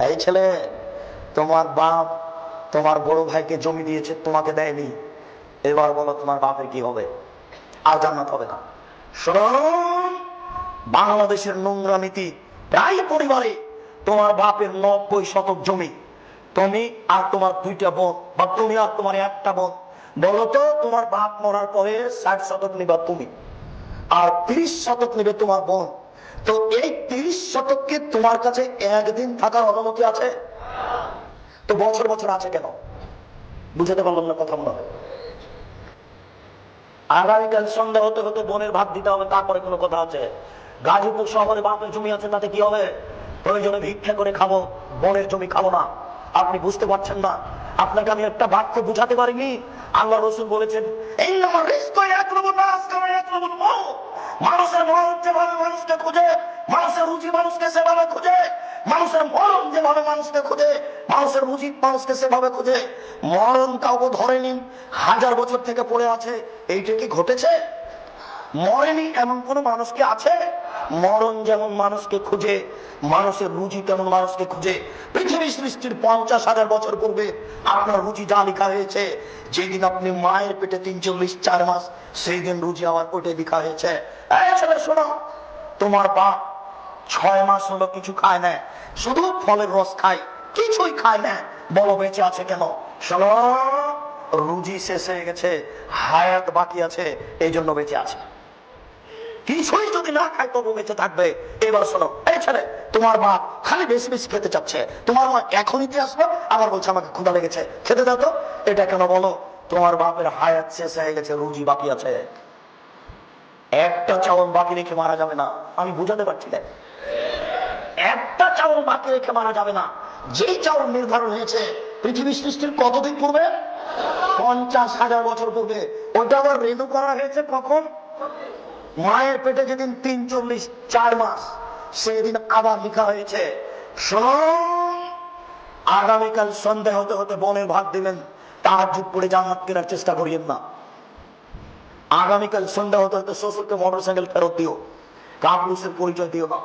এই ছেলে, তোমার বাপ তোমার বড় ভাইকে জমি দিয়েছে, তোমাকে দেয়নি। এবার বলো তোমার বাপের কি হবে? আর জান্নাত হবে না। শোন, বাংলাদেশের নোংরা নীতি, প্রায় পরিবারে তোমার বাপের 90 শতক জমি, তুমি আর তোমার 2টা বোন, বা তুমি আর তোমার 1টা বোন, বলতো তোমার বাপ মরার পরে 60 শতক নিবা তুমি, আর 30 শতক নিবে তোমার বোন। তো এই 30 শতককে তোমার কাছে একদিন থাকার অনুমতি আছে? তো বছর বছর আছে কেন? বুঝাতে পারলাম না কথা মনে হয়? আগামীকাল সন্ধ্যা হতে হতে বোনের ভাগ দিতে হবে, তারপরে কোনো কথা আছে? গাজীপুর শহরে বাপের জমি আছে, তাতে কি হবে? প্রয়োজনে ভিক্ষা করে খাবো, বোনের জমি খাবো না। আপনি বুঝতে পারছেন না? আপনাকে আমি একটা বাক্য বুঝাতে পারিনি? আল্লাহ রসুল বলেছেন, মানুষের মরণ যেভাবে মানুষকে খুঁজে, মানুষের রুচি মানুষকে সেভাবে খুঁজে, মানুষের মরণ যেভাবে মানুষকে খুঁজে, মানুষের রুচি মানুষকে সেভাবে খুঁজে। মরণ কাউকে ধরেনি, 1000 বছর থেকে পড়ে আছে। এইটা কি ঘটেছে? মরেনি এমন কোন মানুষ কি আছে? মরণ যেমন মানুষকে খুঁজে, মানুষের রুচি তেমন মানুষকে খুঁজে। পৃথিবী সৃষ্টির 50,000 বছর পূর্বে আপনার রুচি যা লেখা হয়েছে, যেদিন আপনি মায়ের পেটে 43-4 মাস, সেই দিন রুচি আমার পেটে লেখা হয়েছে। এই ছেলে শোনো, তোমার বাপ 6 মাস হলো কিছু খায় না, শুধু ফলের রস খায়, কিছুই খায় না, বলো বেঁচে আছে কেন? শোনো, রুজি শেষ হয়ে গেছে, হায়াত বাকি আছে, এই জন্য বেঁচে আছে। কিছুই যদি না খায় তবু বেঁচে থাকবে। এবার শোনো, এই ছেলে, তোমার মা খালি বেশি বেশি খেতে চাচ্ছে, তোমার মা এখনই দিয়ে আসলো, আবার বলছে আমাকে ক্ষুধা লেগেছে, খেতে দাও তো। এটা কেন বলো? তোমার বাপের হায়াত শেষ হয়ে গেছে, রুজি বাকি আছে। একটা চাউল বাকি রেখে মারা যাবে না। আমি বুঝাতে পারছি না? একটা চাউল বাকি রেখে মারা যাবে না। যেই চাউল নির্ধারণ হয়েছে পৃথিবী সৃষ্টির কতদিন পূর্বে, 50,000 বছর পূর্বে, ওইটা আবার রেনু করা হয়েছে কখন? মায়ের পেটে যেদিন 43-4 মাস, সেদিন আবার লেখা হয়েছে। আগামীকাল সন্ধ্যা হতে হতে বোনের ভাগ দিবেন, তাহাজ্জুদ পড়ে জান্নাত কেনার চেষ্টা করিয়েন না। আগামীকাল সন্ধ্যা হতে হতে শ্বশুরকে মোটরসাইকেল ফেরত দিও, কাপুরুষের পরিচয় দিও না।